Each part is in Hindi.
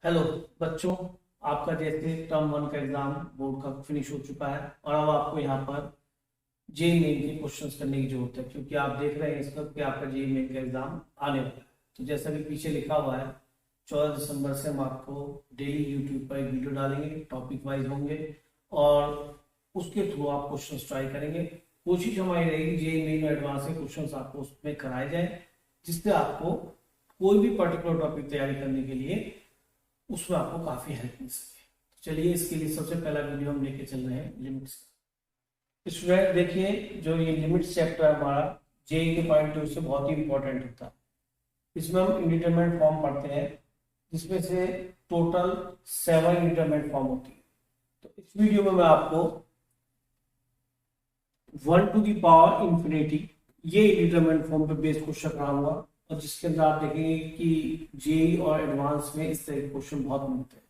हेलो बच्चों, आपका जैसे टर्म वन का एग्जाम बोर्ड का फिनिश हो चुका है और अब आपको यहाँ पर जेई मेन के क्वेश्चंस करने की जरूरत है, क्योंकि आप देख रहे हैं इस वक्त कि आपका जेई मेन का एग्जाम आने वाला है। तो जैसा कि पीछे लिखा हुआ है, 14 दिसंबर से हम आपको डेली यूट्यूब पर एक वीडियो डालेंगे, टॉपिक वाइज होंगे और उसके थ्रू आप क्वेश्चन ट्राई करेंगे। कोशिश हमारी रहेगी जेई मेन और एडवांस के क्वेश्चन आपको उसमें कराए जाए, जिससे आपको कोई भी पर्टिकुलर टॉपिक तैयारी करने के लिए उसमें आपको काफी हेल्प मिल सके। तो चलिए, इसके लिए सबसे पहला वीडियो हम लेके चल रहे हैं लिमिट्स का। स्टूडेंट देखिए, जो ये लिमिट्स चैप्टर है हमारा जेई के पॉइंट ऑफ व्यू से बहुत ही इंपॉर्टेंट होता है। इसमें हम इंडिटरमिनेट फॉर्म पढ़ते हैं, जिसमें से टोटल 7 इंडिटरमिनेट फॉर्म होती है। तो इस वीडियो में मैं आपको 1 टू द पावर इंफिनिटी ये इंडिटरमिनेट फॉर्म पे बेस्ड क्वेश्चन कराऊंगा, और जिसके अंदर आप देखेंगे कि जेई और एडवांस में इस तरह के क्वेश्चन बहुत मिलते हैं।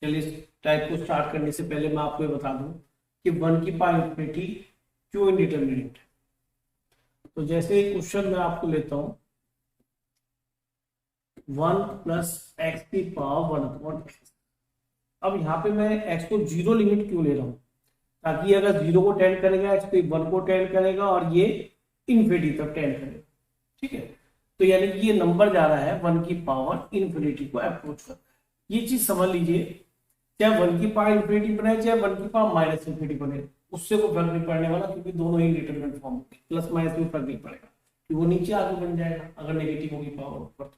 चलिए, इस टाइप को स्टार्ट करने से पहले मैं आपको ये बता दूं कि 1 की पावर इंफिनिटी क्यों इंडिटरमिनेट है। तो जैसे क्वेश्चन मैं आपको लेता हूं 1 प्लस एक्स की पावर 1/x। अब यहाँ पे मैं x को 0 लिमिट क्यों ले रहा हूं, ताकि अगर 0 को टेंड करेगा x तो 1 को टेंड करेगा और ये इन्फिनिटी तक टेंड करेगा। ठीक है, तो यानी कि ये नंबर जा रहा है 1 की पावर इन्फिनिटी को अप्रोच कर रहा है। ये चीज समझ लीजिए, चाहे 1 की पावर इन्फिनिटी बने चाहे 1 की पावर माइनस इन्फिनिटी बने, उससे कोई फर्क नहीं पड़ने वाला, क्योंकि दोनों ही डिटरमिनेंट फॉर्म होंगे। प्लस माइनस में फर्क नहीं पड़ेगा कि वो नीचे आगे बन जाएगा अगर नेगेटिव होगी पावर ऊपर।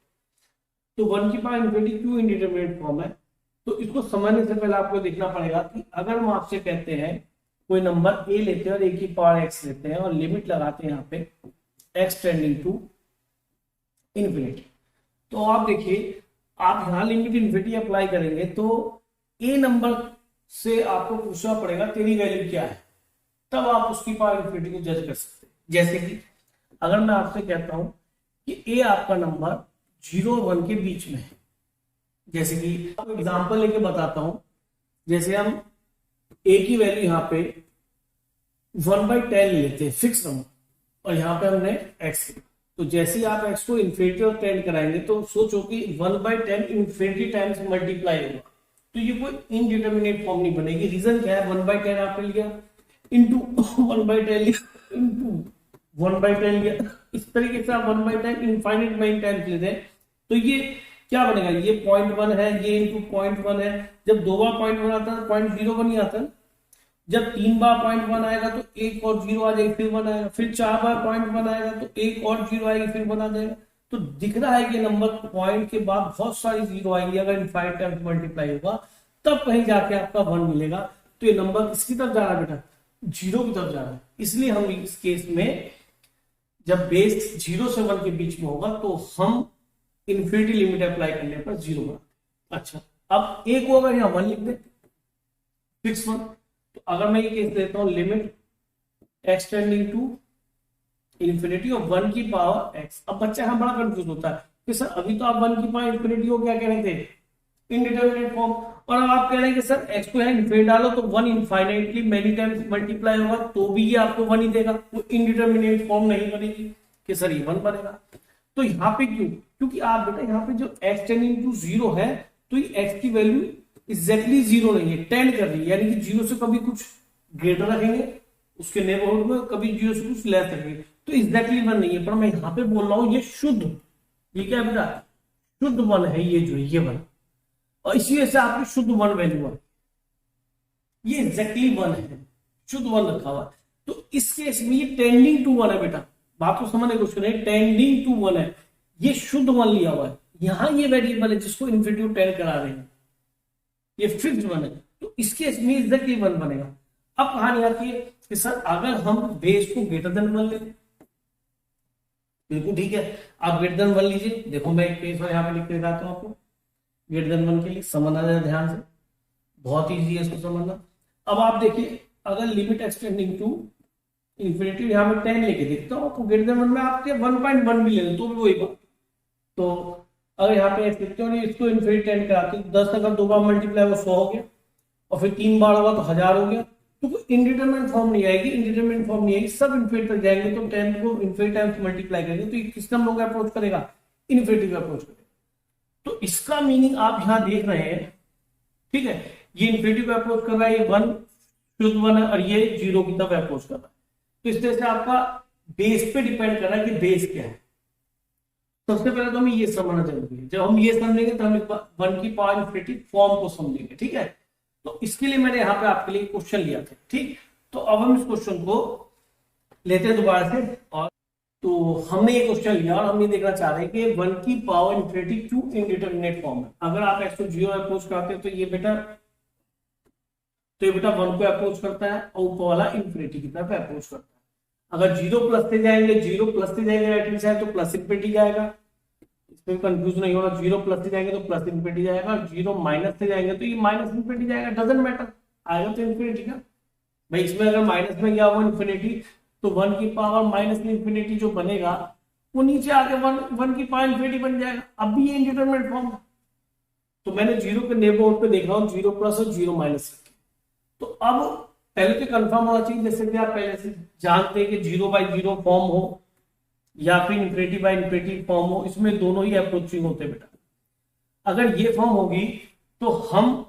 तो 1 की पावर इन्फिनिटी क्यों इंडिटरमिनेट फॉर्म है, तो इसको समझने से पहले आपको देखना पड़ेगा कि अगर हम आपसे कहते हैं कोई नंबर a लेते हैं और a की पावर x लेते हैं और लिमिट लगाते हैं यहाँ पे x टेंडिंग टू इन्फिनिटी, तो आप देखिए, आप यहाँ लिमिट इन्फिनिटी अप्लाई करेंगे तो ए नंबर से आपको पूछना पड़ेगा तेरी वैल्यू क्या है, तब आप उसकी पावर इन्फिनिटी को जज कर सकते हैं। जैसे कि अगर मैं आपसे कहता हूं कि ए आपका नंबर 0 और 1 के बीच में है, जैसे कि एग्जांपल लेके बताता हूं, जैसे हम ए की वैल्यू यहाँ पे 1/10 लेते हैं फिक्स नंबर, और यहाँ पे हमने एक्स, तो जैसे ही आप x को इन्फिनिटी और टेंड कराएंगे तो सोचो कि 1/10 इन्फिनिटी टाइम्स मल्टीप्लाई होगा, तो ये कोई इनडिटरमिनेट फॉर्म नहीं बनेगी। रीजन क्या है, 1/10 आपने लिया इंटू 1/10 इंटू 1/10 लिया, इस तरीके से आप 1/10 इनफाइनाइट माइंड टाइम्स लेते हैं, तो ये क्या बनेगा, ये 0.1 है, ये इंटू 0.1 है। जब 2 बार 0.1 आता है 0.01 ही आता है, जब 3 बार 0.1 आएगा तो एक और 0 आ जाएगा, फिर 1 आएगा, फिर 4 बार 0.1 आएगा तो एक और 0 आएगी, फिर 1 आ जाएगा। तो दिख रहा है कि नंबर पॉइंट के बाद बहुत सारी 0 आएंगी, अगर इनफाइनाइट टाइम्स मल्टीप्लाई होगा तब कहीं जाके आपका 1 मिलेगा। तो ये नंबर किसकी तरफ जा रहा है बेटा, 0 की तरफ जा रहा है। इसलिए हम इस केस में जब बेस 0 से 1 के बीच में होगा तो हम इन्फिनिटी लिमिट अप्लाई करने पर 0 बनाते। अच्छा, अब एक को अगर यहाँ 1 लिख दे फिक्स 1, तो अगर मैं ये केस लेता हूं limit x tending to infinity और 1 की पावर x। अब बच्चा यहाँ बड़ा कंफ्यूज होता है कि सर अभी तो आप 1 की पावर इन्फिनिटी को क्या कह रहे थे, इनडिटरमिनेट फॉर्म, और अब आप कह रहे हैं कि सर x को यहाँ इन्फिनिटी डालो तो 1 इनफाइनाइटली मेनी टाइम्स मल्टीप्लाई होगा तो भी ये आपको 1 ही देगा, वो इनडिटरमिनेट फॉर्म नहीं बनेगी कि सर ये 1 बनेगा। तो यहाँ पे क्यों, क्योंकि आप बेटा यहाँ पे जो x टेंडिंग टू 0 है तो ये x की वैल्यू एग्जैक्टली 0 नहीं है, टेंड कर रही है, यानी कि 0 से कभी कुछ ग्रेटर रखेंगे उसके नेबरहुड में, कभी 0 से कुछ लेस रखेंगे, तो एग्जैक्टली 1 नहीं है। पर मैं यहाँ पे बोल रहा हूँ ये शुद्ध, ये क्या बेटा शुद्ध 1 है, ये जो ये 1, और इसी वजह से आपकी शुद्ध 1 वैल्यू है, ये एग्जैक्टली 1 है, शुद्ध 1 रखा हुआ है। तो इस केस में ये टेंडिंग टू 1 है बेटा, बात को समझने की कोशिश करें, टेंडिंग टू 1 है, ये शुद्ध 1 लिया हुआ है। यहाँ ये वेरिएबल है जिसको इन्फिनिटी टेंड करा रहे हैं, ये फिक्स्ड 1 है, तो इसके इसमें एग्जैक्टली 1 बनेगा। अब कहानी आती है कि सर अगर हम बेस को ग्रेटर देन 1 लें, बिल्कुल ठीक है, आप ग्रेटर देन 1 लीजिए। देखो मैं एक केस यहाँ पे लिख के दिखाता हूँ आपको, ग्रेटर देन 1 के लिए समझना है ध्यान से, बहुत ईजी है इसको समझना। अब आप देखिए, अगर लिमिट एक्सटेंडिंग टू इन्फिनिटी यहाँ पे 10 लेके देखता हूँ तो ग्रेटर देन 1 में आपके 1.1 भी ले लें तो भी वही बात। तो अगर यहाँ पे x लिखते हो इसको इन्फिनिटी टेंड कराते हैं, 10 अगर 2 बार मल्टीप्लाई हुआ 100 हो गया, और फिर 3 बार होगा तो 1000 हो गया, तो कोई इनडिटरमिनेट फॉर्म नहीं आएगी, इनडिटरमिनेट फॉर्म नहीं आएगी, सब इन्फिनिटी तक जाएंगे, तो 10 को इन्फिनिटी टाइम्स मल्टीप्लाई करेंगे तो ये किस नंबर को अप्रोच करेगा, इन्फिनिटी को अप्रोच करेगा। तो इसका मीनिंग आप यहां देख रहे हैं, ठीक है, ये इन्फिनिटी को अप्रोच कर रहा है, ये वन शुद्ध वन है, और ये जीरो की तरफ अप्रोच कर रहा है। तो इस तरह से आपका बेस पे डिपेंड कर रहा है कि बेस क्या है। सबसे पहले तो हमें ये समझना जरूरी है, जब हम ये समझेंगे तो हम वन की पावर इन्फिनिटी फॉर्म को समझेंगे, ठीक है। तो इसके लिए मैंने यहाँ पे आपके लिए क्वेश्चन लिया था, ठीक। तो अब हम इस क्वेश्चन को लेते हैं दोबारा से, और तो हमने ये क्वेश्चन लिया और हम ये देखना चाह रहे हैं कि वन की पावर इन्फिनिटी क्यों इनडिटरमिनेट फॉर्म है। अगर आप एक्स को जीरो अप्रोच करते हैं तो ये बेटा वन को अप्रोच करता है और ऊपर वाला इन्फिनिटी की तरफ अप्रोच करता है। अगर जीरो प्लस से जाएंगे, जीरो प्लस से जाएंगे राइट हैंड साइड, तो प्लस इन्फिनिटी जाएगा, इसमें कंफ्यूज नहीं होना। जीरो प्लस से जाएंगे तो प्लस इन्फिनिटी जाएगा, और जीरो माइनस से जाएंगे तो ये माइनस इन्फिनिटी जाएगा, डजंट मैटर, आएगा तो इन्फिनिटी का। भाई इसमें अगर माइनस में गया वो इन्फिनिटी, तो वन की पावर माइनस इन्फिनिटी जो बनेगा वो नीचे आके वन की पावर इन्फिनिटी बन जाएगा। अब भी ये इनडिटरमिनेट फॉर्म है। तो मैंने जीरो के नेबरहुड पे देख रहा हूँ, जीरो प्लस और जीरो माइनस। तो अब पहले तो कंफर्म होना चाहिए, जैसे कि आप पहले से जानते हैं कि जीरो बाई जीरो फॉर्म हो या फिर इन्फिनिटी बाई इन्फिनिटी फॉर्म हो, इसमें दोनों ही अप्रोचिंग होते हैं बेटा। अगर ये फॉर्म होगी तो हम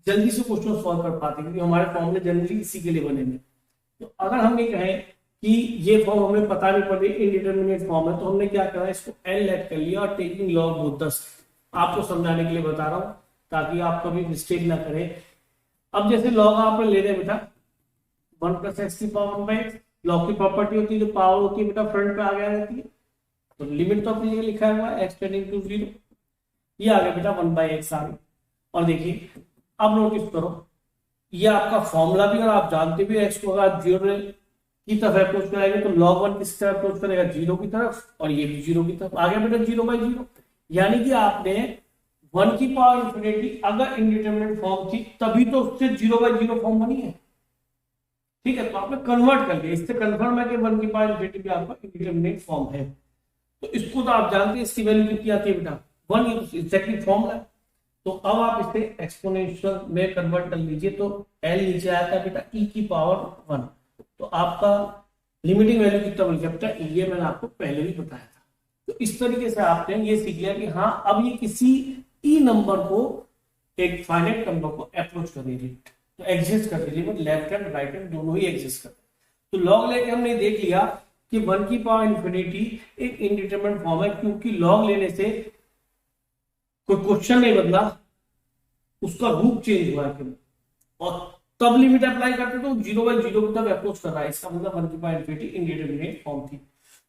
जल्दी से क्वेश्चन सॉल्व कर पाते हैं, क्योंकि हमारे फॉर्मूले जनरली इसी के लिए बने हैं। तो अगर हम ये कहें कि ये फॉर्म हमें पता नहीं पड़ रही, इनडिटरमिनेट फॉर्म है, तो हमने क्या करा, इसको एल लेट कर लिया और taking log both the side. आपको समझाने के लिए बता रहा हूं ताकि आप कभी मिस्टेक ना करें। अब जैसे लॉग आप ले रहे बेटा वन प्लस एक्स की power one by x, log की प्रॉपर्टी होती है जो पावर होती है बेटा फ्रंट पे आ गया रहती है। तो लिमिट तो अपनी जगह लिखा हुआ है एक्स टेंडिंग टू जीरो, ये आ गया बेटा वन बाई एक्स आ गया। और देखिए अब नोटिस करो, ये आपका फॉर्मूला भी, और आप जानते भी एक्स को अगर जीरो की तरफ अप्रोच कराएंगे तो लॉग वन किस तरफ अप्रोच करेगा, जीरो की तरफ, और ये भी जीरो की तरफ आ गया बेटा जीरो बाई जीरो। यानी कि आपने वन की पावर इन्फिनिटी अगर इनडिटरमिनेट फॉर्म थी तभी तो उससे जीरो बाई जीरो फॉर्म बनी है, ठीक है। तो आपने कन्वर्ट कर दिया, इससे कन्फर्म है कि वन की पावर इन्फिनिटी भी आपका इनडिटरमिनेट फॉर्म है। तो इसको तो आप जानते हैं, इसकी वैल्यू कितनी आती है बेटा वन, ये तो एग्जैक्टली फॉर्मूला। तो अब आप इसे एक्सपोनेंशियल में कन्वर्ट कर लीजिए, तो एल नीचे आता है बेटा ई की पावर वन। तो आपका लिमिटिंग वैल्यू कितना बन गया बेटा, ये मैंने आपको पहले भी बताया था। तो इस तरीके से आपने ये सीख लिया कि हाँ अब ये किसी ई नंबर को, एक फाइनाइट नंबर को अप्रोच कर रही है, तो एग्जिस्ट कर रही है, लेफ्ट हैंड राइट हैंड दोनों ही एग्जिस्ट कर। तो लॉग लेके हमने देख लिया कि वन की पावर इन्फिनिटी एक इनडिटरमिनेट फॉर्म है, क्योंकि लॉग लेने से कोई क्वेश्चन नहीं बदला, उसका रूप चेंज हुआ है, और तब लिमिट अप्लाई करते तो जीरो बाई जीरो की तरफ अप्रोच कर रहा है, इसका मतलब वन की पावर इन्फिनिटी इनडिटरमिनेट फॉर्म थी।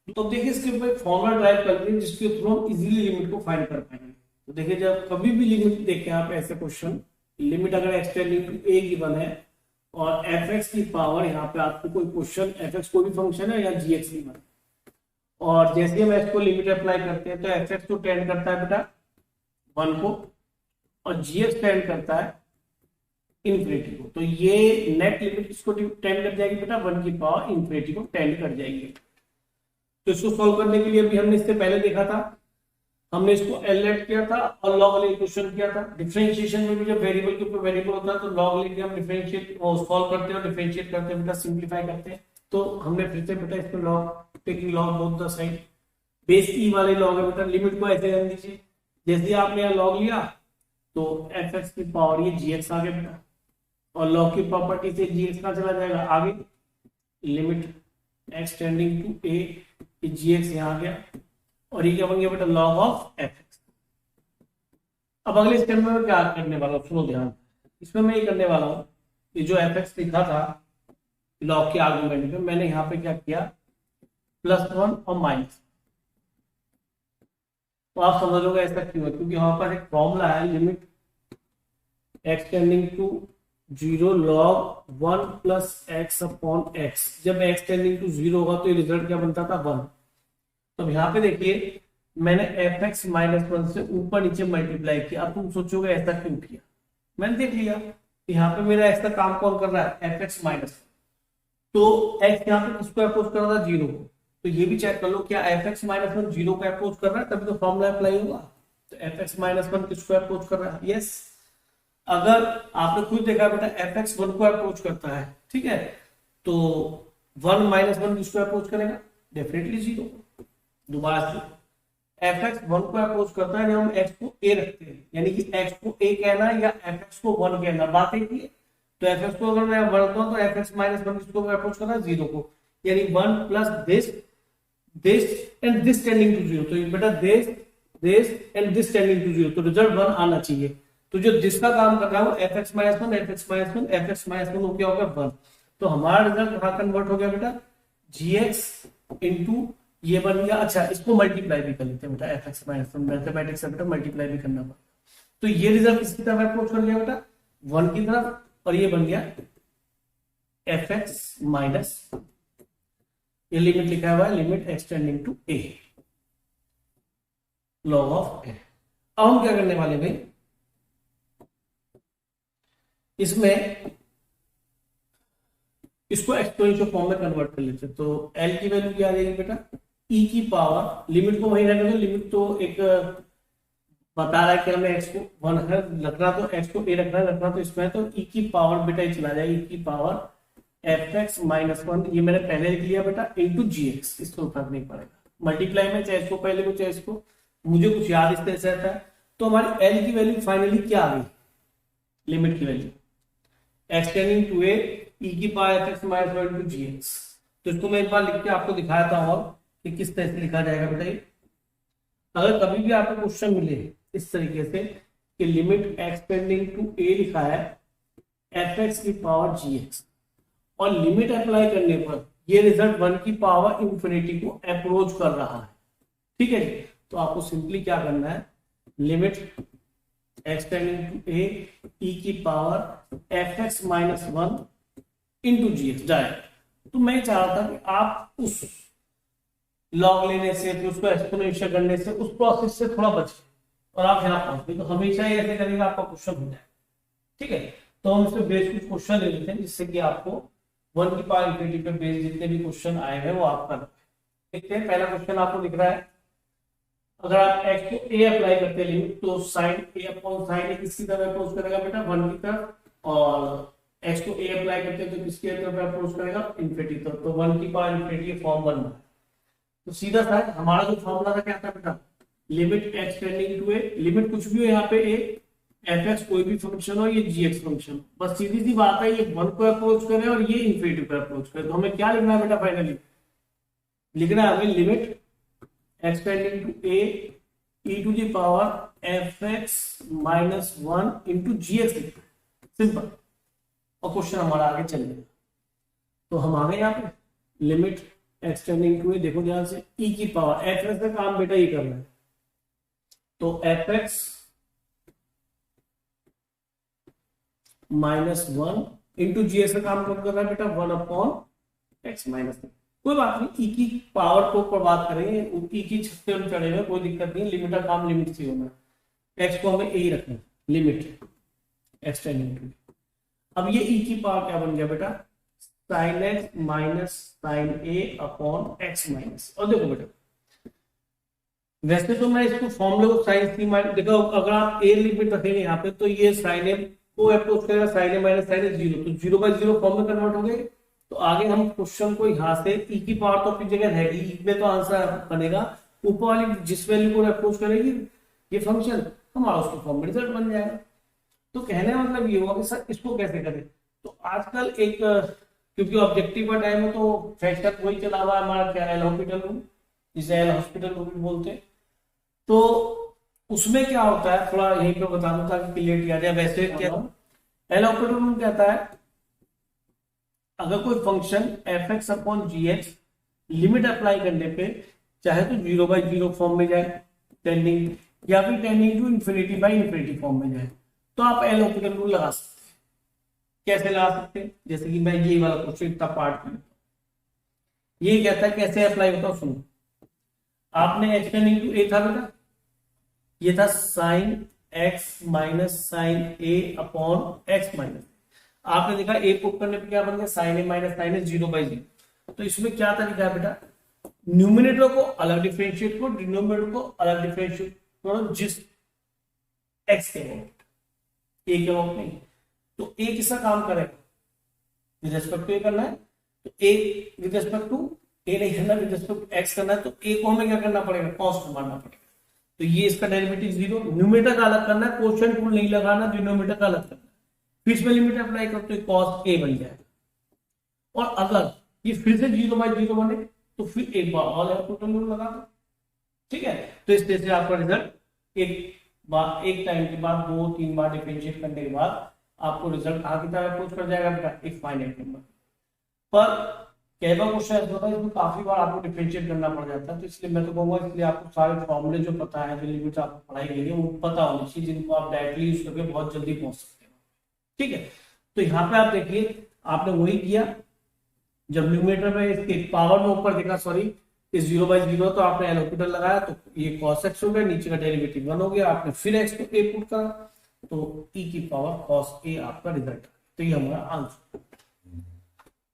तो देखिए इसके ऊपर फॉर्मूला ड्राइव करते हैं जिसके थ्रू हम इजीली लिमिट को फाइंड कर पाएंगे। तो देखिए जब कभी भी लिमिट देखें आप ऐसे क्वेश्चन, लिमिट अगर x tending to a given है और एफ एक्स की पावर, यहाँ पे आपको कोई क्वेश्चन एफ एक्स कोई भी फंक्शन है या जी एक्स गिवन, और जैसे हम एक्स को लिमिट अप्लाई करते हैं तो एफ एक्स को टेंड करता है बेटा वन को, और जी एक्स टेंड करता है इन्फिनिटी को। तो ये नेट लिमिट इसको टेंड कर जाएगी बेटा वन की पावर इन्फिनिटी को टेंड कर जाएगी। तो इसको सॉल्व करने के लिए अभी हमने इससे पहले देखा था, हमने इसको एल लेट किया था और लॉग वाले इक्वेशन किया था। डिफरेंशिएशन में भी जब वेरिएबल के ऊपर वेरिएबल होता है तो लॉग लेके हम डिफरेंशिएट और सॉल्व करते हैं और डिफरेंशिएट करते हैं बेटा, सिंपलीफाई करते हैं। तो हमने फिर से बेटा इसमें log taking log both the side, base e वाले लॉग है बेटा, लिमिट को ऐसे रख दीजिए, जैसे आपने यहाँ लॉग लिया तो एफ एक्स की पावर ये जी एक्स आ गया बेटा, और लॉग की प्रॉपर्टी से जी एक्स का चला जाएगा आगे, limit x tending to a, g x यहाँ आ गया, और ये क्या बन गया बेटा लॉग ऑफ एफ एक्स। अब अगले स्टेप में मैं क्या करने वाला हूँ, सुनो ध्यान, इसमें मैं ये करने वाला हूँ कि जो एफ एक्स लिखा था लॉग के आर्गुमेंट में, मैंने यहाँ पे क्या किया प्लस वन और माइनस। तो आप समझोगे ऐसा क्यों है, क्योंकि हमारे पास एक फॉर्मूला है limit x tending to zero log one plus x upon x. जब एक्स टेंडिंग टू जीरो होगा तो ये रिजल्ट क्या बनता था वन। तो यहाँ पे देखिए मैंने एफ एक्स माइनस वन से ऊपर नीचे मल्टीप्लाई किया। अब तुम सोचोगे ऐसा क्यों किया, मैंने देख लिया यहाँ पे मेरा एक्स का काम कौन कर रहा है एफ एक्स माइनस, तो एक्स यहाँ पे किसको अप्रोच कर रहा था जीरो को। तो ये भी चेक कर लो क्या F x minus one zero को अप्रोच कर रहा है, तभी तो फॉर्मूला अप्लाई होगा। तो एफ एक्स माइनस वन किसको अप्रोच कर रहा है, यस। अगर आपने खुद देखा बेटा एफ एक्स वन को अप्रोच करता है, ठीक है, तो वन माइनस वन किसको अप्रोच करेगा, डेफिनेटली जीरो। दोबारा से एफ एक्स वन को अप्रोच करता है जब हम एक्स को ए रखते हैं, यानी कि एक्स को ए कहना या एफ एक्स को वन कहना, बात एक ही है। तो एफ एक्स को अगर मैं वन रखता हूँ तो एफ एक्स माइनस वन किसको अप्रोच करना है, जीरो को, यानी one plus this and this tending to zero. तो बेटा this and this tending to zero, तो रिजल्ट वन आना चाहिए। तो जो जिसका काम कर रहा है वो F x minus one, F x minus one, F x minus one हो गया होगा वन। तो हमारा रिजल्ट कहाँ कन्वर्ट हो गया बेटा, जी एक्स इंटू ये बन गया। अच्छा, इसको मल्टीप्लाई भी कर लेते हैं बेटा, F x minus one, mathematics से बेटा मल्टीप्लाई भी करना पड़ेगा। तो ये रिजल्ट किसकी तरफ अप्रोच कर गया बेटा, वन की तरफ, और ये बन गया एफ एक्स माइनस, ये लिमिट लिखा हुआ है, limit extending to a, log of a. अब हम क्या करने वाले भाई, इसमें इसको एक्सपोनेंशियल फॉर्म में कन्वर्ट कर लेते हैं। तो एल की वैल्यू क्या आ जाएगी बेटा, ई की पावर, लिमिट को वही रहने दो, लिमिट तो एक बता रहा है कि हमें एक्स को वन रखना, तो एक्स को ए रखना तो इसमें तो ई की पावर बेटा ये चला जाएगा, ई की power f x minus one, ये मैंने पहले लिख लिया बेटा, इंटू जी एक्स, इसको फर्क नहीं पड़ेगा मल्टीप्लाई में, चाहे इसको पहले को चाहे इसको, मुझे कुछ याद इस तरह से आता है। तो हमारी एल की वैल्यू फाइनली क्या आ गई, लिमिट की value extending to a e की power f x minus one to g x. तो इसको मैं एक बार लिख के आपको दिखाया था और कि किस तरह से लिखा जाएगा बताइए। अगर कभी भी आपको क्वेश्चन मिले इस तरीके से कि लिमिट एक्सटेंडिंग टू ए लिखा है एफ एक्स की पावर जी एक्स, और लिमिट अप्लाई करने पर ये रिजल्ट वन की पावर इंफिनिटी को अप्रोच कर रहा है, ठीक है जी। तो आपको सिंपली क्या करना है, limit extending to a e की power f x minus one into g x direct. तो मैं चाह रहा था कि आप उस लॉग लेने से, फिर उसको एक्सपोनेंशियल करने से, उस प्रोसेस से थोड़ा बचे और आप यहाँ पहुंच गए। तो हमेशा ही ऐसे करेंगे आपका क्वेश्चन हो जाए, ठीक है। तो हम इससे बेस कुछ क्वेश्चन ले लेते हैं जिससे कि आपको वन की पावर इंफिनिटी पे बेस जितने भी क्वेश्चन आए हैं वो आप कर देखते हैं। पहला क्वेश्चन आपको दिख रहा है, अगर आप एक्स को ए अप्लाई करते हैं लिमिट, तो साइन ए अपॉन साइन ए किसकी तरफ अप्रोच करेगा बेटा, वन की तरफ, और एक्स को ए अप्लाई करते हैं तो किसकी तरफ अप्रोच करेगा, इंफिनिटी तरफ। तो वन की पावर इंफिनिटी फॉर्म बन रहा है। तो सीधा सा हमारा जो फॉर्मूला था क्या था बेटा, limit extending to a, limit कुछ भी हो यहाँ पे ए, एफ एक्स कोई भी फंक्शन हो, ये जी एक्स फंक्शन, बस सीधी सी बात है, ये वन को अप्रोच करे और ये इंफिनिटी पे अप्रोच करे। तो हमें क्या लिखना है बेटा, फाइनली लिखना है हमें limit extending to a e to the power f x minus one into g x लिखना है, सिंपल। और क्वेश्चन हमारा आगे चलेगा। तो हम आ गए यहाँ पे, लिमिट एक्सटेंडिंग टू ए, देखो ध्यान से, ई की पावर एफ एक्स का काम बेटा ये करना है, तो f x minus one into g x का काम कौन कर रहा है बेटा, वन अपॉन एक्स माइनस, कोई बात नहीं, ई की पावर को पर बात करेंगे, ई की छत पे हम चढ़े हुए, कोई दिक्कत नहीं, लिमिट का काम लिमिट से होना है, एक्स को हमें ए ही रखना है, लिमिट एक्सटेंडिंग टू। अब ये ई की पावर क्या बन गया बेटा, sign x minus sine a upon x minus. और देखो बेटा, वैसे तो मैं इसको फॉर्मूले को साइन सी माइनस, देखो अगर आप ए लिमिट रखेंगे यहाँ पे तो ये साइन ए को अप्रोच करेगा, sign a minus sine a zero, तो जीरो बाई जीरो फॉर्म में कन्वर्ट हो गए। तो आगे हम क्वेश्चन को यहाँ से ई की पावर तो अपनी जगह रहेगी, ई में तो आंसर बनेगा, ऊपर वाली जिस वैल्यू को अप्रोच करेगी ये फंक्शन, हमारा उसको फॉर्म में रिजल्ट बन जाएगा। तो कहने का मतलब ये हुआ कि सर इसको कैसे करें। तो आजकल एक, क्योंकि ऑब्जेक्टिव का टाइम है तो फैक्टर वही चला हुआ है हमारा, क्या एल हॉस्पिटल रूम, जिसे एल हॉस्पिटल रूम भी बोलते हैं। तो उसमें क्या होता है, थोड़ा यहीं पे बता दूं ताकि क्लियरिटी आ जाए। वैसे क्या एल हॉस्पिटल रूम कहता है, अगर कोई फंक्शन एफ एक्स अपॉन जी एक्स लिमिट अप्लाई करने पे चाहे तो जीरो बाई जीरो फॉर्म में जाए टेंडिंग, या फिर tending to infinity by infinity form में जाए, तो आप एल हॉस्पिटल रूल लगा सकते हैं। कैसे लगा सकते हैं, जैसे कि मैं ये वाला क्वेश्चन इतना पार्ट कर, ये कहता है कैसे अप्लाई होता है, सुनो। आपने एक्सटेंडिंग टू ए था बेटा, ये था sine x minus sine a upon x minus, आपने देखा ए पुट करने पे क्या बन गया, sine a minus sine a zero by zero. तो इसमें क्या तरीका है बेटा, न्यूमिनेटर को अलग डिफरेंशिएट करो, डिनोमिनेटर को अलग डिफरेंशिएट करो, जिस एक्स के अबाउट, ए के अबाउट नहीं। तो ए किसका काम करेगा, विद रिस्पेक्ट टू ए करना है, तो ए विद रिस्पेक्ट टू ए नहीं करना, विद रिस्पेक्ट टू एक्स करना है, तो ए को हमें क्या करना पड़ेगा, कॉन्स्टेंट मानना पड़ेगा। तो ये इसका डेरिवेटिव 0, न्यूमेटर का अलग करना है, क्वोशिएंट रूल नहीं लगाना, डिनोमिनेटर का अलग करना है, फिर इसमें लिमिट अप्लाई करो तो cos a बन जाएगा। और अगर ये फिर से 0/0 बने तो फिर एक बार और टोटल रूल लगा दो, ठीक है। तो इस तरह से आपका रिजल्ट एक टाइम के बाद 2-3 बार डिफरेंशिएट करने के बाद आपको रिजल्ट कहाँ की तरह अप्रोच कर जाएगा बेटा, एक फाइनाइट नंबर पर। कई बार क्वेश्चन ऐसा होता है इसमें काफी बार आपको डिफरेंशिएट करना पड़ जाता है, तो इसलिए मैं तो कहूंगा इसलिए आपको सारे फॉर्मूले जो पता है, जो लिमिट आपको पढ़ाई गई है वो पता होनी चाहिए, जिनको आप डायरेक्टली यूज करके बहुत जल्दी पहुंच सकते हो, ठीक है। तो यहाँ पे आप देखिए आपने वही किया, जब न्यूमेरेटर में इसके पावर में ऊपर देखा, सॉरी इस 0/0, तो आपने एलोकेटर लगाया तो ये cos x हो गया, नीचे का डेरिवेटिव 1 हो गया, आपने फिर x को a पुट करा तो e की पावर cos a आपका रिजल्ट। तो ये हमारा आंसर।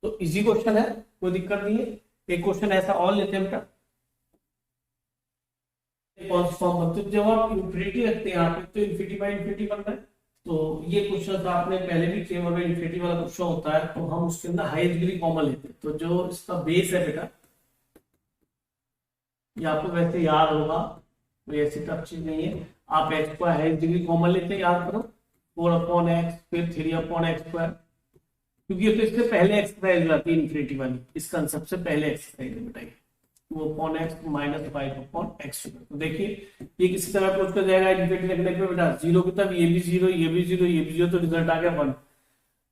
तो इजी क्वेश्चन है, कोई दिक्कत नहीं है। एक क्वेश्चन ऐसा और लेते हैं बेटा, कौन सी फॉर्म बनती है जब आप इंफिनिटी रखते हैं यहाँ पे, तो इंफिनिटी बनता है। तो ये क्वेश्चन आपने पहले भी किए, अगर इंफिनिटी वाला क्वेश्चन होता है तो हम उसके अंदर हाईएस्ट डिग्री कॉमन लेते हैं। तो जो इसका बेस है बेटा, ये आपको वैसे याद होगा, कोई ऐसी टफ चीज नहीं है। आप x को हाईएस्ट डिग्री कॉमन लेते हैं, याद करो 4/x फिर 3/x², क्योंकि ये तो इससे पहले एक्सरसाइज आती है इंफिनिटी वाली, इस कंसेप्ट से पहले एक्सरसाइज बताइए 2/x माइनस 5/x²। तो देखिए ये किसी तरह अप्रोच कर जाएगा इंफिनिटी रखने पे बेटा, 0 की तरफ ये भी 0, ये भी 0, ये भी 0, तो रिजल्ट आ गया 1।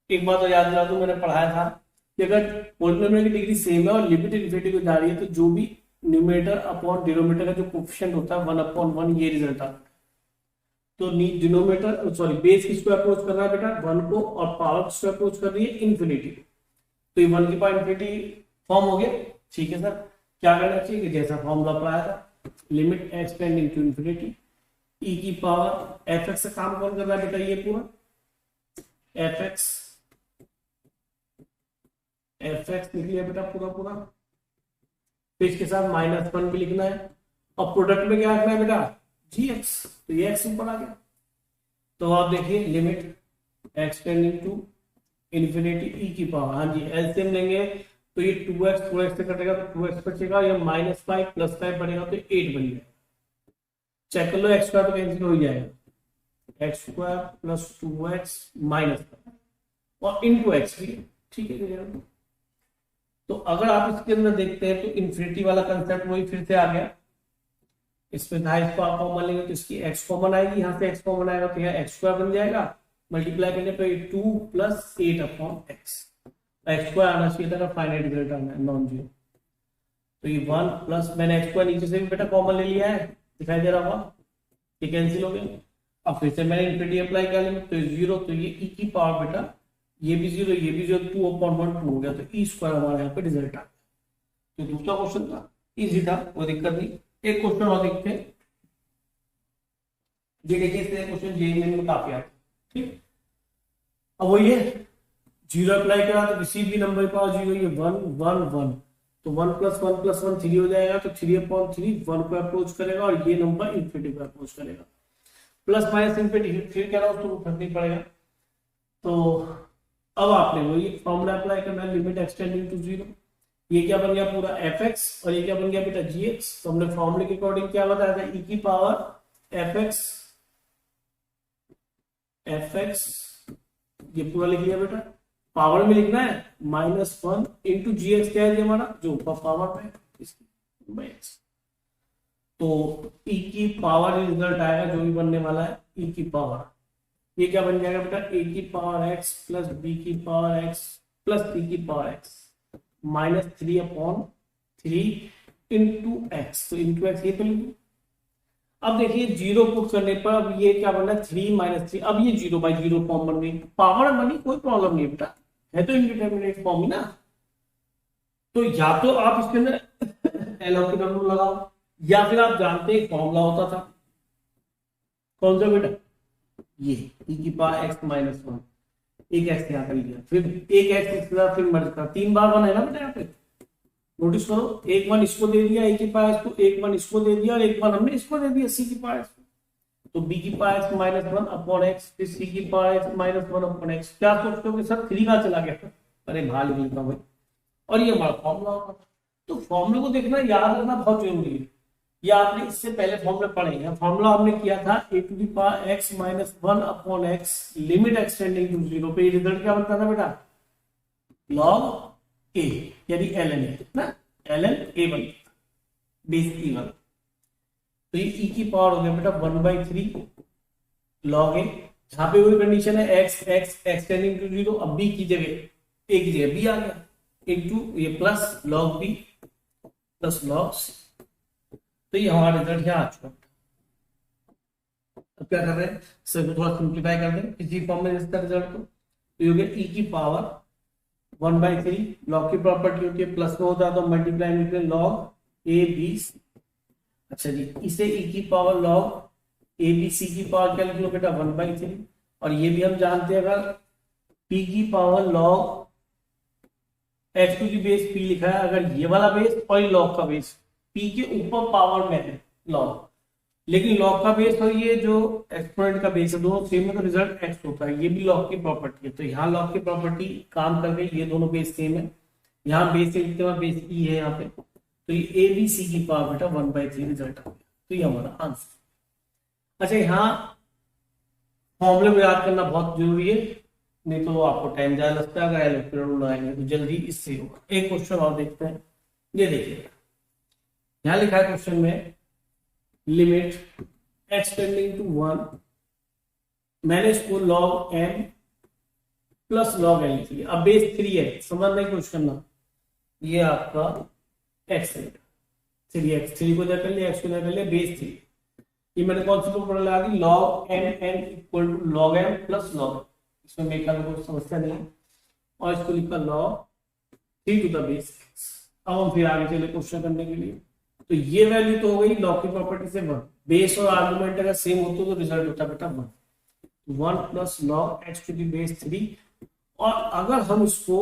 एक बात तो याद दिला दूं, मैंने पढ़ाया था कि अगर पॉलिनोमियल की डिग्री सेम है और लिमिट इंफिनिटी को जा रही है तो जो भी न्यूमेरेटर अपॉन डिनोमिनेटर का जो कोएफिशिएंट होता है 1/1 ये रिजल्ट आता है। तो डिनोमिनेटर सॉरी बेस किसको अप्रोच कर रहा है बेटा, 1 को, और पावर किसको अप्रोच कर रही है, इंफिनिटी। तो ये 1 की पावर इंफिनिटी फॉर्म हो गया, ठीक है सर। क्या करना चाहिए कि जैसा फॉर्मूला पढ़ाया था, limit x tending to infinity e की पावर fx से काम कौन कर रहा है बेटा, ये पूरा fx लिख लिया बेटा पूरा। तो इसके साथ -1 भी लिखना है, और प्रोडक्ट में क्या रखना है बेटा, gx, तो ये x ऊपर आ गया। तो आप देखिए limit x tending to infinity e की पावर, हाँ जी एलसीएम लेंगे तो ये 2x 4x से कटेगा तो 2x बचेगा, ये -5 + 5 बनेगा तो 8 बन गया। चेक कर लो, x² तो कैंसिल हो जाएगा, x² + 2x -5 और इनटू x भी, ठीक है। तो अगर आप इसके अंदर देखते हैं तो इंफिनिटी वाला कंसेप्ट वही फिर से आ गया, इसमें था इसको आप कॉमन लेंगे तो इसकी x कॉमन आएगी, यहाँ से x कॉमन आएगा तो यहाँ x² बन जाएगा, मल्टीप्लाई करने पे 2 + 8/x, x² आना चाहिए था, फाइनाइट रिजल्ट आना है, नॉन जीरो। तो ये 1 प्लस मैंने x² नीचे से भी बेटा कॉमन ले लिया है, दिखाई दे रहा होगा, ये कैंसिल हो गया। अब फिर से मैंने इंफिनिटी अप्लाई कर लिया तो 0, तो ये e की पावर बेटा ये भी 0, ये भी 0, 2/1 2 हो गया, तो e² हमारे यहाँ पे रिजल्ट आ गया। तो दूसरा क्वेश्चन था, इजी था, कोई दिक्कत नहीं। एक क्वेश्चन और देखते हैं, ये देखिए इससे क्वेश्चन जेईई में काफी आता, ठीक। अब वो ये 0 अप्लाई करा तो किसी भी नंबर के पास 0, ये 1 1 1, तो 1 + 1 + 1 3 हो जाएगा, तो 3/3 1 को अप्रोच करेगा और ये नंबर इंफिनिटी को अप्रोच करेगा, प्लस माइनस इंफिनिटी फिर कह रहा हूं तो फर्क नहीं पड़ेगा। तो अब आपने वही फॉर्मूला अप्लाई करना है, लिमिट x टेंडिंग टू 0, ये क्या बन गया पूरा fx, और ये क्या बन गया बेटा gx। तो हमने फॉर्मूले के अकॉर्डिंग क्या बताया था, e की पावर fx ये पूरा लिख लिया बेटा, पावर में लिखना है -1 इंटू gx, क्या है हमारा जो पावर पे इसकी x। तो e की पावर रिजल्ट आएगा जो भी बनने वाला है, e की पावर ये क्या बन जाएगा बेटा, a की पावर x प्लस b की पावर x प्लस c की पावर x -3/3 इंटू x, तो इंटू x ये तो लिखिए। अब देखिए 0 पुट करने पर अब ये क्या बना, 3 - 3, अब ये 0/0 फॉर्म बन गई, पावर बनी, कोई प्रॉब्लम नहीं बेटा, है तो इंडिटरमिनेट फॉर्म ही ना। तो या तो आप इसके अंदर एलोकेटर रूल लगाओ, या फिर आप जानते हैं फॉर्मूला होता था कौन सा बेटा, ये e की पावर x -1, एक x यहाँ कर लिया, फिर एक x इसके साथ फिर मर्ज करा, 3 बार 1 है ना बेटा यहाँ पे, नोटिस करो, एक 1 इसको दे दिया a की पावर x को, एक 1 इसको दे दिया और एक 1 हमने इसको दे दिया c की पावर x को। तो b की पावर x -1/x, फिर c की पावर x -1/x। क्या सोचते हो कि सर 3 का चला गया, अरे भाग लिख लेता भाई, और ये हमारा फॉर्मूला होगा। तो फॉर्मूले को देखना, याद रखना बहुत जरूरी है। या आपने इससे पहले फॉर्मूला पढ़े हैं, फॉर्मूला हमने किया था a to the power x minus one upon x limit extending to zero पे रिजल्ट क्या बनता था बेटा, लॉग ए, यानी एल एन ए ना, एल एन ए बनता था बेस ई वाला। तो ये ई की पावर हो गया बेटा 1/3 लॉग ए, जहां पे वही कंडीशन है x x extending to zero, अब बी की जगह ए की जगह बी आ गया, इनटू ये plus log b plus log c. तो ये हमारा रिजल्ट यहाँ आ चुका। अब क्या कर रहे हैं, सर को थोड़ा सिंप्लीफाई कर दें किसी फॉर्म में इसका रिजल्ट को, तो ये हो गया ई की पावर 1/3, लॉग की प्रॉपर्टी होती है प्लस में होता है तो मल्टीप्लाई में लॉग ए बी सी। अच्छा जी, इसे ई की power log a b c की पावर क्या लिख लो बेटा 1/3, और ये भी हम जानते हैं अगर पी की power log x to the base p लिखा है, अगर ये वाला बेस और ये लॉग का बेस पी के ऊपर पावर में है लॉग, लेकिन लॉग का बेस और ये जो एक्सपोनेंट का बेस है दोनों सेम है तो रिजल्ट एक्स होता है, ये भी लॉग की प्रॉपर्टी है। तो यहाँ लॉग की प्रॉपर्टी काम कर गई, ये दोनों बेस सेम है, यहाँ बेस बेस ई है यहाँ पे, तो ये ए बी सी की पावर बेटा 1/3 रिजल्ट आ गया। तो ये हमारा आंसर। अच्छा, यहाँ फॉर्मूले में याद करना बहुत जरूरी है, नहीं तो आपको टाइम ज्यादा लगता है, अगर इलेक्ट्रॉन लगाएंगे तो जल्दी इससे होगा। एक क्वेश्चन और देखते हैं, ये देखिए यहां लिखा है क्वेश्चन में लिमिट एक्सटेंडिंग टू 1, मैंने इसको log m plus log n लिख लिया। अब बेस 3 है, समझने की कोशिश करना, ये आपका एक्स है, 3x, 3 को इधर कर लिया, एक्स को इधर कर लिया, बेस 3। ये मैंने कौन सी फॉर्मूला लगा दी, log m n equal to log m plus log, इसमें मेरे ख्याल में कोई समस्या नहीं है, और इसको लिखा log 3 to the base x. अब हम फिर आगे चले क्वेश्चन करने के लिए, तो ये वैल्यू तो हो गई लॉग की प्रॉपर्टी से 1, बेस और आर्गुमेंट अगर सेम होते तो रिजल्ट होता बेटा 1 plus log x to the base 3, और अगर हम इसको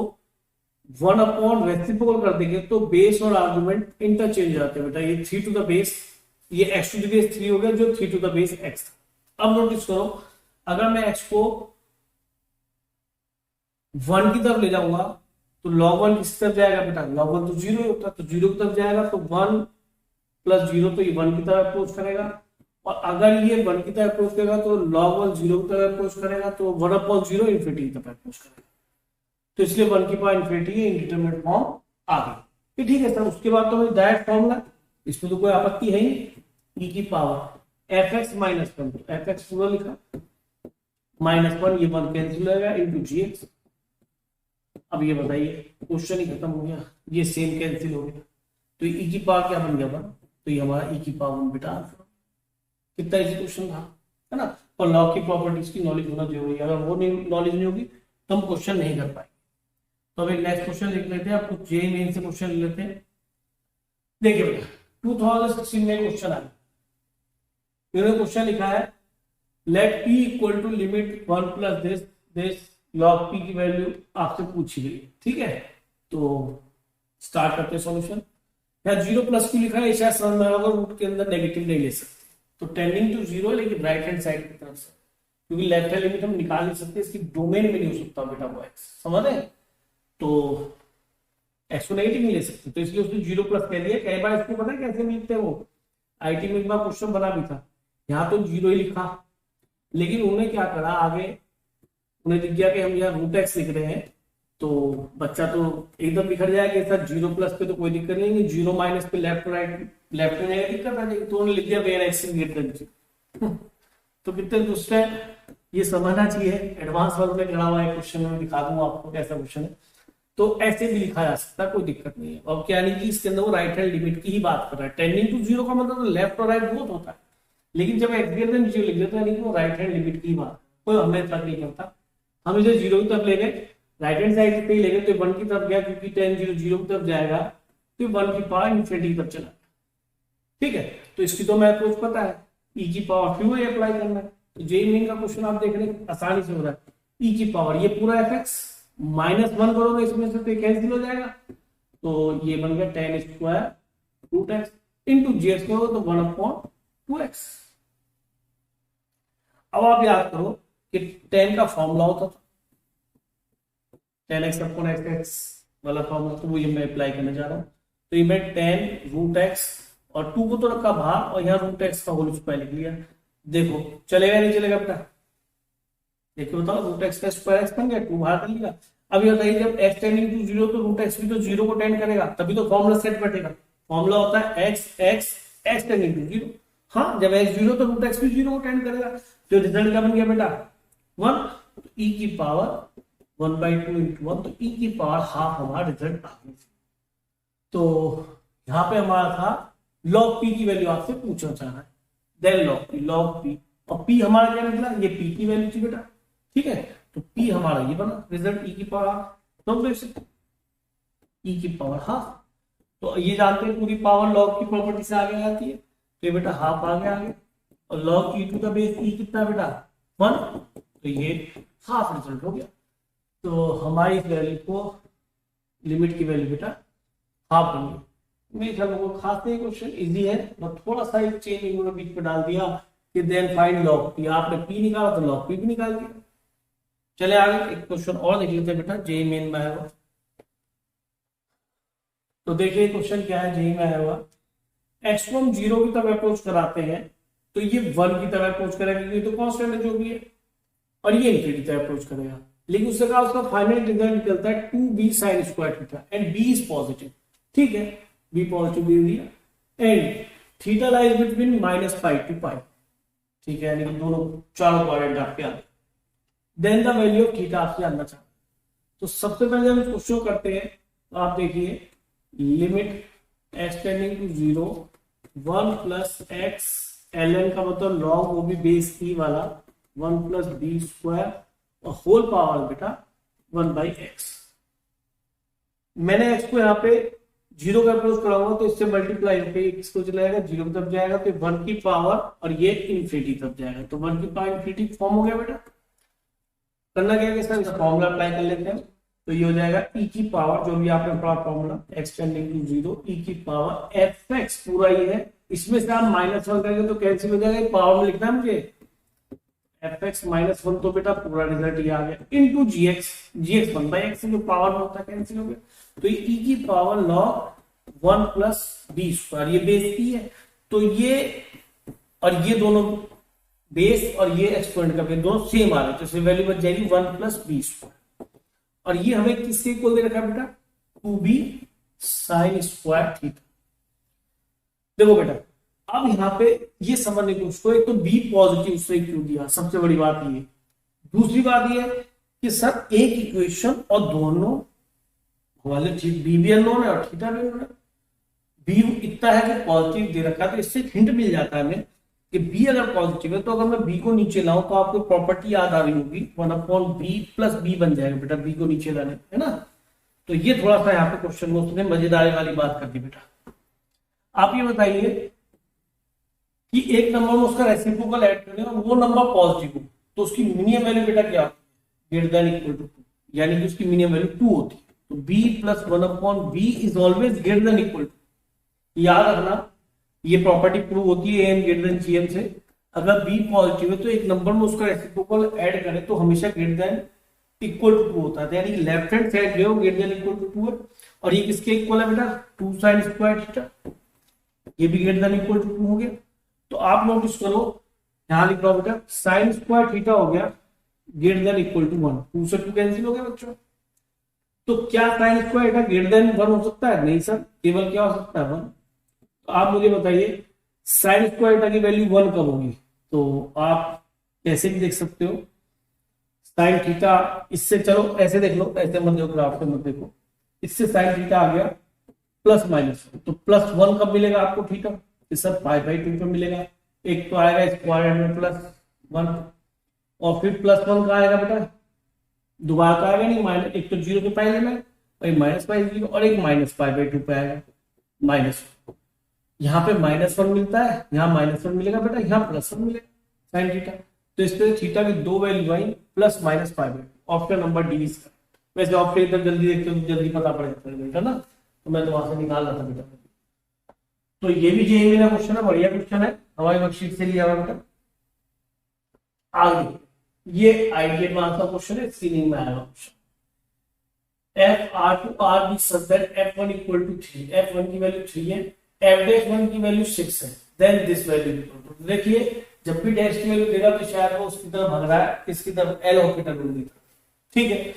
1 अपॉन रेसिप्रोकल कर देंगे तो बेस और आर्गुमेंट इंटरचेंज जाते हैं बेटा, ये 3 टू द बेस, ये एक्स टू द बेस 3 हो गया जो 3 टू द बेस एक्स। अब नोटिस करो, अगर मैं एक्स को 1 की तरफ ले जाऊंगा तो log 1 किस तरफ जाएगा बेटा, log 1 तो 0 ही होता है, तो 0 की तरफ जाएगा, तो 1 प्लस 0 तो ये 1 की तरफ अप्रोच करेगा, और अगर ये 1 की तरफ अप्रोच करेगा तो log 1 0 की तरफ अप्रोच करेगा, तो 1/0 इन्फिनिटी की तरफ अप्रोच करेगा। तो इसलिए 1 की पावर इन्फिनिटी इंडिटरमिनेट फॉर्म आ गई। ठीक है सर, उसके बाद तो मेरी डायरेक्ट फॉर्मूला, इसमें तो कोई आपत्ति है ही, e की पावर एफ एक्स माइनस 1, तो एफ एक्स पूरा लिखा -1, ये 1 कैंसिल हो गया इंटू जी एक्स। अब ये बताइए, क्वेश्चन ही खत्म हो गया, ये सेम कैंसिल हो गया, तो ई की पावर क्या बन गया था, तो ये हमारा ई की पावर बेटा आंसर। कितना इजी क्वेश्चन था, है ना। और लॉ की प्रॉपर्टीज की नॉलेज होना जरूरी है, अगर वो नॉलेज नहीं होगी तो हम क्वेश्चन नहीं कर पाएंगे। तो अभी नेक्स्ट क्वेश्चन लिख लेते हैं, आपको जे मेन से क्वेश्चन लिख लेते हैं। देखिए बेटा 2016 में क्वेश्चन आया, इन्होंने क्वेश्चन लिखा है let p equal to limit 1 plus this log p की वैल्यू आपसे पूछी गई। ठीक है, तो स्टार्ट करते हैं सॉल्यूशन। यहाँ 0 प्लस क्यों लिखा है, शायद समझ में आएगा, रूट के अंदर नेगेटिव नहीं ले सकते, तो टेंडिंग टू 0 लेकिन राइट हैंड साइड की तरफ से, क्योंकि लेफ्ट हैंड लिमिट हम निकाल नहीं सकते, इसकी डोमेन में नहीं हो सकता बेटा वो एक्स, समझ रहे, तो एक्स को नेगेटिव नहीं ले सकते, तो इसलिए उसने 0 प्लस कह दिया। कई बार इसको पता है कैसे मिलते हैं, वो आईटी में एक बार क्वेश्चन बना भी था, यहाँ तो 0 ही लिखा, लेकिन उन्होंने क्या करा आगे, उन्हें दिख गया कि हम यहाँ रूट एक्स लिख रहे हैं तो बच्चा तो एकदम बिखर जाएगा, सर 0 प्लस पे तो कोई दिक्कत नहीं, 0 माइनस पे लेफ्ट राइट लेफ्ट में दिक्कत आ जाएगी, तो उन्होंने लिख दिया where x is greater than 0। तो कितने दूसरे ये समझना चाहिए, एडवांस वर्ग में करा हुआ है क्वेश्चन, में दिखा दूंगा आपको कैसा क्वेश्चन है, तो ऐसे भी लिखा जा सकता है, कोई दिक्कत नहीं है। और क्या नहीं कि इसके अंदर वो राइट हैंड लिमिट की ही बात कर रहा है, टेंडिंग टू 0 का मतलब तो लेफ्ट और राइट बोथ होता है, लेकिन जब एक्स ग्रेटर देन 0 लिख देते हैं यानी कि वो राइट हैंड लिमिट की बात, कोई हमें फर्क नहीं करता, हम इसे 0 की तरफ ले गए, राइट हैंड साइड पे ही ले गए तो 1 की तरफ गया, क्योंकि tan 0 0 की तरफ जाएगा तो 1 की पावर इन्फिनिटी की तरफ चला। ठीक है, तो इसकी तो मैं अप्रोच पता है, e की पावर क्यों है अप्लाई करना है, तो जेई मेन का क्वेश्चन आप देख रहे हैं आसानी से हो रहा है। e की पावर ये पूरा fx -1 करोगे इसमें से तो कैंसिल हो जाएगा, तो ये बन गया tan square root x into g x करोगे तो 1/2x। अब आप याद करो कि tan का फॉर्मूला होता था tan x अपॉन x वाला फॉर्मूला, तो वो ये मैं अप्लाई करने जा रहा हूं, तो ये मैं tan रूट एक्स और 2 को तो रखा बाहर और यहाँ रूट एक्स का होल स्क्वायर लिख लिया। देखो चलेगा नहीं चलेगा बेटा, देखो बताओ, रूट एक्स का स्क्वायर एक्स बन गया, 2 बाहर कर लिया। अब ये बताइए जब x टेंडिंग टू 0 तो रूट एक्स भी तो 0 को टेंड करेगा, तभी तो फॉर्मूला सेट बैठेगा। फॉर्मूला होता है x टेंडिंग टू 0। हाँ, जब x 0 तो रूट एक्स भी 0 को टेंड करेगा। तो रिजल्ट क्या बन गया बेटा 1, तो e की पावर 1/2 इंटू 1, तो e की पावर हाफ हमारा रिजल्ट आ गया। तो यहाँ पे हमारा था log p की वैल्यू आपसे पूछना चाह रहा है, देन log p, और p हमारा क्या निकला, ये p की वैल्यू थी बेटा, ठीक है। तो p हमारा ये बना रिजल्ट e की पावर हाफ, तो e की पावर हाफ। तो ये जानते हैं पूरी पावर log की प्रॉपर्टी से आगे आती है, तो ये बेटा हाफ आगे, और log e to the base e कितना बेटा 1, तो ये हाफ रिजल्ट हो गया। तो हमारी इस वैल्यू को लिमिट की वैल्यू बेटा हाफ होंगे। मेरे ख्याल में खास नहीं, क्वेश्चन इजी है, बस थोड़ा सा एक चेंज इन्होंने बीच में डाल दिया कि देन फाइंड log p, आपने p निकाला तो log p भी निकाल दिया। चले आगे एक क्वेश्चन और देख लेते हैं बेटा, जेई मेन में आया हुआ। तो देखिए क्वेश्चन क्या है, जेई में आया हुआ, x को हम 0 की तरफ अप्रोच कराते हैं तो ये 1 की तरफ अप्रोच करेगा, क्योंकि तो कांस्टेंट है जो भी है, और ये इनफिनिटी की तरफ अप्रोच करेगा। लेकिन उससे कहा उसका फाइनल रिजल्ट निकलता है 2b sin square theta and b is positive, ठीक है, b पॉजिटिव दे दिया, and theta lies between -π to π, ठीक है, यानी कि दोनों चारों क्वाड्रेंट आपके आते। Then the value of theta आपसे जानना चाहते हैं। तो सबसे पहले हम इसको शो करते हैं, तो आप देखिए limit x tending to 0 1 plus x ln का मतलब log, वो भी बेस e वाला 1 प्लस बी स्क्वायर और होल पावर बेटा 1/x। मैंने x को यहाँ पे 0 का अप्रोच कराऊंगा तो इससे मल्टीप्लाई पे x को चलाएगा, 0 की तरफ जाएगा तो 1 की पावर और ये इन्फिनिटी तरफ जाएगा, तो 1 की पावर इन्फिनिटी फॉर्म हो गया बेटा। करना क्या है, इसका फॉर्मूला अप्लाई कर लेते हैं, तो ये हो जाएगा e की पावर, जो भी आपने पढ़ा formula, x tending to 0 e की पावर fx, पूरा ये है, इसमें से आप -1 करेंगे तो कैंसिल हो जाएगा, पावर में लिखना है मुझे fx -1, तो बेटा पूरा रिजल्ट ये आ गया, इनटू gx 1/x जो पावर में होता है कैंसिल हो गया, तो ये e की power log 1 plus b square, ये बेस e है, तो ये और ये दोनों बेस और ये एक्सपोनेंट का बेस दोनों सेम आ रहे हैं, तो इसमें वैल्यू बच जाएगी 1 प्लस बी स्क्वायर, और ये हमें किसके इक्वल दे रखा है बेटा 2b sin स्क्वायर थीटा। देखो बेटा अब यहाँ पे ये समझने की उसको, एक तो b पॉजिटिव उसने क्यों दिया, सबसे बड़ी बात ये। दूसरी बात ये कि सर एक इक्वेशन और दोनों वाले b भी अननोन है और थीटा भी अननोन है, b इतना है कि पॉजिटिव दे रखा है, तो इससे हिंट मिल जाता है हमें कि b अगर पॉजिटिव है तो अगर मैं b को नीचे लाऊं तो आपको प्रॉपर्टी याद आ रही होगी 1/b प्लस b बन जाएगा बेटा, b को नीचे लाने, है ना। तो ये थोड़ा सा यहाँ पे क्वेश्चन में उसने मजेदार वाली बात कर दी बेटा। आप ये बताइए कि एक नंबर में उसका रेसिप्रोकल ऐड करें और वो नंबर पॉजिटिव हो तो उसकी मिनिमम वैल्यू बेटा क्या होती है, ग्रेटर देन इक्वल टू 2, यानी कि उसकी मिनिमम वैल्यू 2 होती है, तो b plus 1/b is always greater than equal to. याद रखना ये प्रॉपर्टी प्रूव होती है एम ग्रेटर देन जीएम से। अगर b पॉजिटिव है तो एक नंबर में उसका रेसिप्रोकल ऐड करें तो हमेशा ग्रेटर देन इक्वल टू 2 होता है, यानी कि लेफ्ट हैंड साइड जो है ग्रेटर देन इक्वल टू 2 है, और ये किसके इक्वल है बेटा 2 sin स्क्वायर थीटा, ये भी ग्रेटर देन इक्वल टू 2 हो गया। तो आप नोटिस करो यहां लिख रहा हूं बेटा sin स्क्वायर थीटा हो गया ग्रेटर देन इक्वल टू 1, 2 से 2 कैंसिल हो गया बच्चों। तो क्या sin square theta greater than 1 हो सकता है, नहीं सर, केवल क्या हो सकता है 1। तो आप मुझे बताइए sin स्क्वायर थीटा की वैल्यू 1 कब होगी, तो आप कैसे भी देख सकते हो sin थीटा, इससे चलो ऐसे देख लो, ऐसे मत देखो ग्राफ से मत देखो, इससे sin थीटा आ गया प्लस माइनस, तो +1 कब मिलेगा आपको थीटा, सर π/2 पे मिलेगा, एक तो आएगा स्क्वायर में +1 और फिर +1 का आएगा बेटा दोबारा का आएगा नहीं, माइनस, एक तो 0 के पहले में और -π0 और एक -π/2 पे आएगा माइनस, यहाँ पे -1 मिलता है, यहाँ -1 मिलेगा बेटा, यहाँ +1 मिलेगा sin थीटा। तो इस पे थीटा की दो वैल्यू आई plus minus π/2, option number d is correct. वैसे ऑप्शन इधर जल्दी देखते हो जल्दी पता पड़ जाता है बेटा ना, तो मैं तो वहां से निकाल रहा था बेटा। तो ये भी जेईई का क्वेश्चन है, बढ़िया क्वेश्चन है, हमारी वर्कशीट से लिया हुआ बेटा। आगे ये आईडी एडवांस का क्वेश्चन है, सीनिंग में आया question, f r to r be such that f1 equal to 3, f1 की वैल्यू 3 है एफ डैश वन की वैल्यू 6 है, देन दिस वैल्यू। देखिए जब भी डैश की वैल्यू देगा तो शायद वो उसकी तरफ भाग रहा है, किसकी तरफ, एल ऑर्बिटल की तरफ। ठीक है,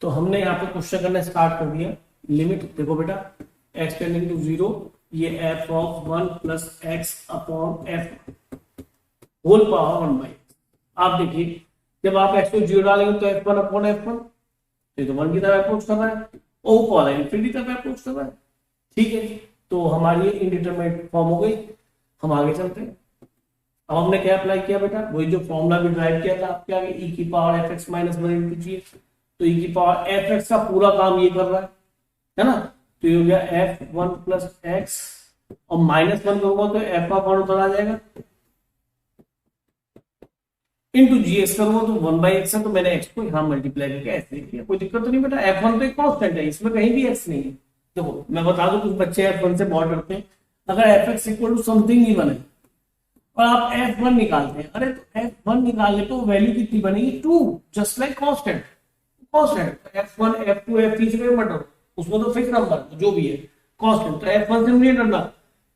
तो हमने यहाँ पे क्वेश्चन करना स्टार्ट कर दिया। लिमिट देखो बेटा, एक्स टेंडिंग टू 0, ये f of 1 plus x upon f whole power 1/। आप देखिए जब आप एक्स को 0 डालेंगे तो f1 अपॉन f1, तो 1 की तरफ अप्रोच कर रहा है, ओ वाला इंफिनिटी तरफ अप्रोच कर रहा है। ठीक है, तो हमारी इंडिटरमिनेट फॉर्म हो गई। हम आगे चलते हैं। अब हमने क्या अप्लाई किया बेटा, वही जो फॉर्मूला भी ड्राइव किया था आपके आगे, ई की power f x minus 1 into g. तो ई की पावर एफ एक्स का पूरा काम ये कर रहा है ना। तो ये हो गया एफ वन प्लस एक्स, और माइनस 1 करूंगा तो एफ का वन उधर आ जाएगा, इंटू जी एक्स करूंगा तो 1/x है, तो मैंने x को यहां मल्टीप्लाई करके ऐसे किया। कोई दिक्कत तो नहीं बेटा, f1 तो एक कांस्टेंट है, इसमें कहीं भी x नहीं है। देखो मैं बता दूं, कुछ बच्चे f1 से बहुत डरते हैं। अगर fx इक्वल टू समथिंग नहीं बने और आप f1 निकालते हैं, अरे तो f1 निकालने तो वैल्यू कितनी बनेगी 2, just like constant. Constant f1 f2 f3 से मत डरो, उसमें तो फिक्स नंबर जो भी है कांस्टेंट। तो f1 से नहीं डरना,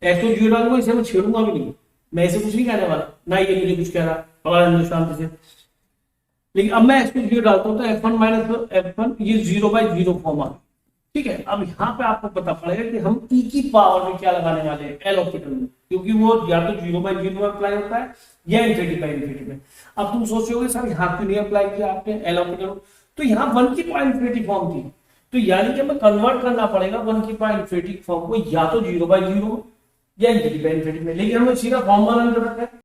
x को 0 डालूंगा, इसे मैं छेड़ूंगा भी नहीं, मैं इसे कुछ नहीं कहने वाला, ना ये मुझे कुछ कह रहा शांति से। लेकिन अब मैं एक्स को 0 डालता हूं तो f1 माइनस f1 ये 0/0 फॉर्म आ गया। ठीक है, अब यहाँ पे आपको पता पड़ेगा कि हम e की पावर में क्या लगाने वाले हैं, एल ऑर्बिटल में, क्योंकि वो या तो 0/0 में अप्लाई होता है या इनफिनिटी में। अब तुम सोचोगे सर यहाँ क्यों नहीं अप्लाई किया आपने एल ऑर्बिटल, तो यहाँ 1 की पावर इनफिनिटी फॉर्म थी, तो यानी कि हमें कन्वर्ट करना पड़ेगा 1 की पावर इनफिनिटी फॉर्म को या तो 0/0 या इनफिनिटी में। लेकिन हमें सीधा फॉर्मूला रखा है